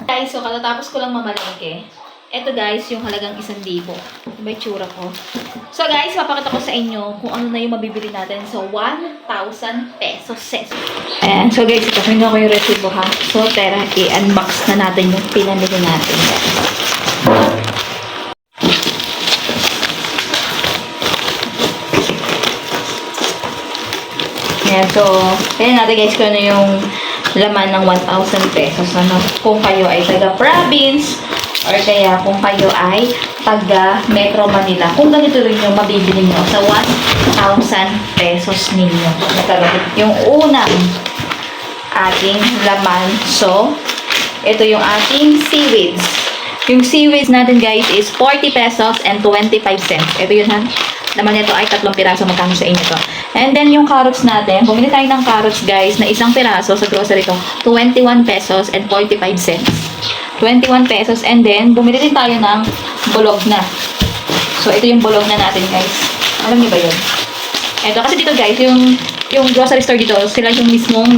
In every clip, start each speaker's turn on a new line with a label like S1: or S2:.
S1: Guys, so katatapos ko lang mamalengke. Ito guys, yung halagang 1,000. May tsura ko. So guys, papakita ko sa inyo kung ano na yung mabibili natin. So, 1,000 pesos. And so guys, ito ko yung resibo ha. So, tara, i-unbox na natin yung pinamili natin. Ayan, so, ayan natin guys kung ano yung laman ng 1,000 pesos. Ano, kung kayo ay taga-province, or kaya kung kayo ay taga Metro Manila. Kung ganito rin yung mabibili nyo sa 1,000 pesos ninyo. Yung unang ating laman. So, ito yung ating seaweeds. Yung seaweeds natin guys is 40 pesos and 25 cents. Ito yun ha. Naman nito ay 3 piraso. Magkano sa inyo to. And then yung carrots natin. Bumili tayo ng carrots guys na isang piraso sa grocery to. 21 pesos and 45 cents. 21 pesos. And then, bumili din tayo ng bulog na. So, ito yung bulog na natin, guys. Alam niyo ba yun? Ito, kasi dito, guys, yung grocery store dito, sila yung mismong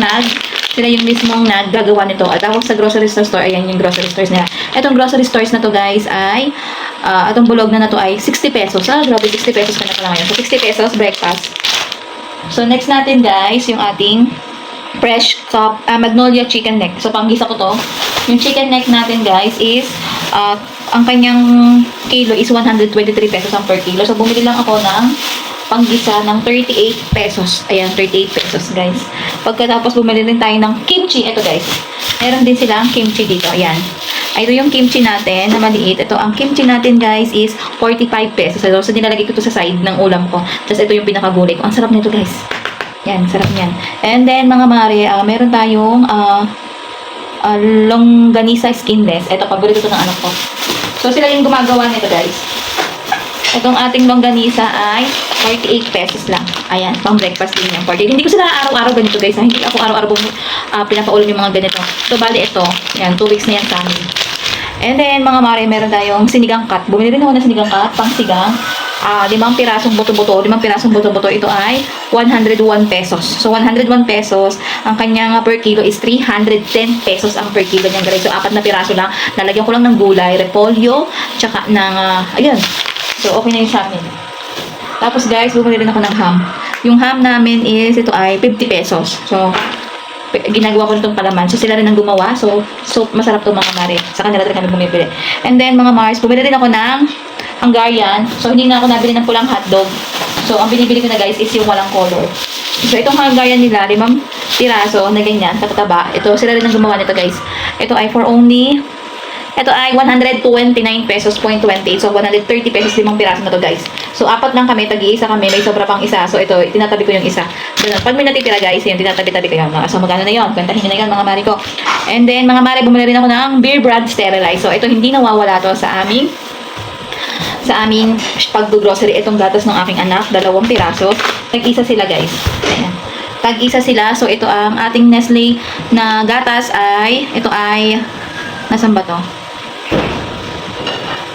S1: naggagawa nito. At ako sa grocery store, ayan yung grocery stores nila. Itong grocery stores na to, guys, ay, itong bulog na to ay 60 pesos. Grabe, 60 pesos ka na pala ngayon. So, 60 pesos, breakfast. So, next natin, guys, yung ating fresh cup, magnolia chicken neck. So, panggisa ko to. Yung chicken neck natin, guys, is, ang kanyang kilo is 123 pesos ang per kilo. So, bumili lang ako ng panggisa ng 38 pesos. Ayan, 38 pesos, guys. Pagkatapos, bumili din tayo ng kimchi. Ito, guys. Meron din silang kimchi dito. Ayan. Ito yung kimchi natin na maliit. Ito, ang kimchi natin, guys, is 45 pesos. So, nilalagay ko ito sa side ng ulam ko. Tapos, ito yung pinakagulay ko. Ang sarap nito, guys. Yan, sarap niyan. And then, mga mare, meron tayong longganisa skinless. Ito, paborito ito ng anak ko. So, sila yung gumagawa nito, guys. Itong ating longganisa ay 48 pesos lang. Ayan, pang breakfast din yan. 48. Hindi ko sila araw-araw ganito, guys. Hindi ako araw-araw pinapaulam yung mga ganito. So, bali ito. Yan, 2 weeks na yan sa amin. And then, mga mare, meron tayong sinigang cut. Bumili rin ako ng sinigang cut, pang sigang. 5 pirasong buto-buto. 5 pirasong buto-buto. Ito ay 101 pesos. So, 101 pesos. Ang kanyang per kilo is 310 pesos ang per kilo niyan, guys. So, 4 na piraso lang. Lalagyan ko lang ng gulay, repolyo, tsaka ng, ayun. So, okay na yun sa amin. Tapos, guys, bumili rin ako ng ham. Yung ham namin is, ito ay 50 pesos. So, ginagawa ko nitong palaman. So, sila rin ang gumawa. So masarap itong mga mare. Sa kanila rin kami bumibili. And then, mga Mars, bumili rin ako ng Hungarian. So, hindi na ako nabili ng pulang hotdog. So, ang binibili ko na, guys, is yung walang color. So, itong Hungarian nila, 5 piraso na ganyan, katataba. Ito, sila rin ang gumawa nito, guys. Ito ay for only, ito ay 129 pesos, 0.28. So, 130 pesos 5 piraso na to, guys. So, 4 lang kami, tag-iisa kami, may sobra pang isa. So, ito, tinatabi ko yung isa. Ganun. Pag may natitira, guys, yun, tinatabi-tabi ko yun. So, magkano na yun? Kwentahin nyo na yun, mga mare ko. And then, mga mare, bumili rin ako ng Beer Brand Sterilize. So, ito, hindi nawawala to sa aming pag-grocery. Itong gatas ng aking anak, 2 piraso. Tag-isa sila, guys. Ayan. Tag-isa sila. So, ito ang ating Nestle na gatas ay, ito ay, nasan ba to?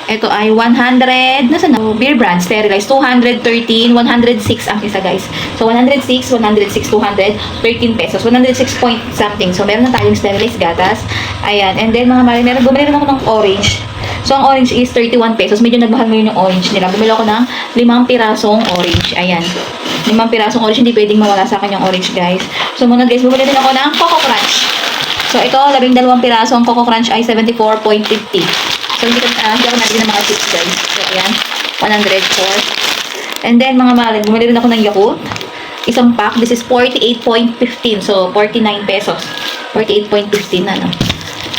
S1: Ito ay 100, nasa na? Beer Brand Sterilize, 213, 106 ang isa, guys. So, 106, 213 pesos. 106 point something. So, meron na tayong sterilized gatas. Ayan. And then, mga mare, bumili rin ako ng orange. So, ang orange is 31 pesos. Medyo nagmahal ngayon yung orange nila. Bumili ako ng 5 pirasong orange. Ayan. 5 pirasong orange. Hindi pwedeng mawala sa akin yung orange, guys. So, muna, guys, bumili din ako ng Coco Crunch. So, ito, 12 pirasong Coco Crunch ay 74.50. So, hindi ako nabili ng mga chips, guys. So, ayan. 104. And then, mga mare, bumili rin ako ng Yakult. Isang pack. This is 48.15. So, 49 pesos. 48.15, ano.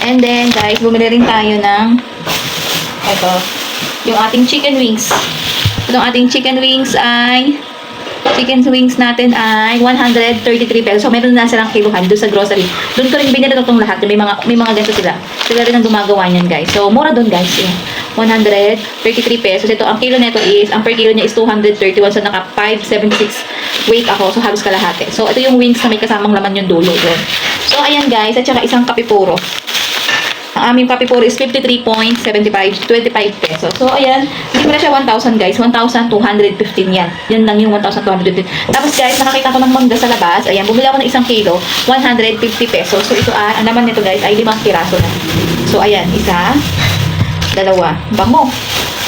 S1: And then, guys, bumili rin tayo ng ito, yung ating chicken wings. Itong ating chicken wings natin ay 133 pesos. So, meron na silang kiluhan doon sa grocery. Doon ko rin binili itong lahat. May mga ganito sila. Sila rin ang gumagawa niyan, guys. So, mura doon, guys. 133 pesos. Ito, ang kilo nito is, ang per kilo niya is 231. So, naka 576 weight ako. So, halos kalahati. So, ito yung wings na may kasamang laman yung dulo. Yun. So, ayan, guys. At saka isang kape puro. Ang aming kape puro is 53.25 pesos. So, ayan. Hindi mo na siya 1,000 guys. 1,215 yan. Yan lang yung 1,215. Tapos guys, nakakita ko ng mangga sa labas. Ayan, bumili ako ng 1 kilo. 150 pesos. So, ito ang naman nito guys ay 5 piraso na. So, ayan. 1, 2, bango.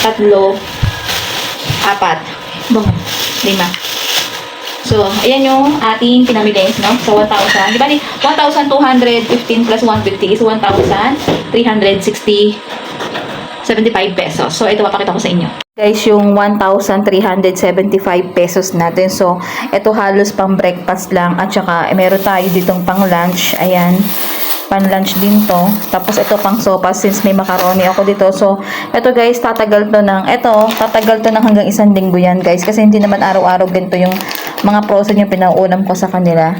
S1: 3, 4, bango. 5. So, ayan yung ating pinamili, no? So, 1,000. Di ba ni 1,215 plus 150 is 1,375 pesos. So, ito papakita ko sa inyo. Guys, yung 1,375 pesos natin. So, ito halos pang breakfast lang. At saka, meron tayo ditong pang lunch. Ayan. Pan lunch din to. Tapos ito pang sopa since may macaroni ako dito. So, ito guys, tatagal to ng hanggang 1 linggo yan guys. Kasi hindi naman araw-araw ganito yung mga frozen yung pinauunam ko sa kanila.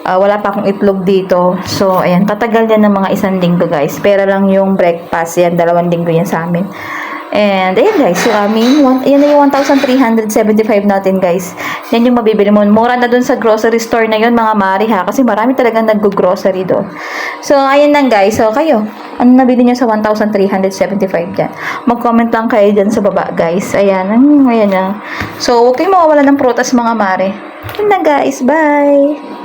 S1: Wala pa akong itlog dito. So, ayan, tatagal yan ng mga 1 linggo guys. Pero lang yung breakfast, yan, 2 linggo yan sa amin. And, ayan guys, so yan na yung 1,375 natin guys. Yan yung mabibili mo. Mura na dun sa grocery store na yun mga mari ha. Kasi marami talagang nag-grocery doon. So, ayan lang guys. So, kayo, ano nabili nyo sa 1,375 dyan? Mag-comment lang kayo dyan sa baba guys. Ayan, ayan na. So, huwag kayong mawawala ng prutas mga mari. Yun na guys, bye!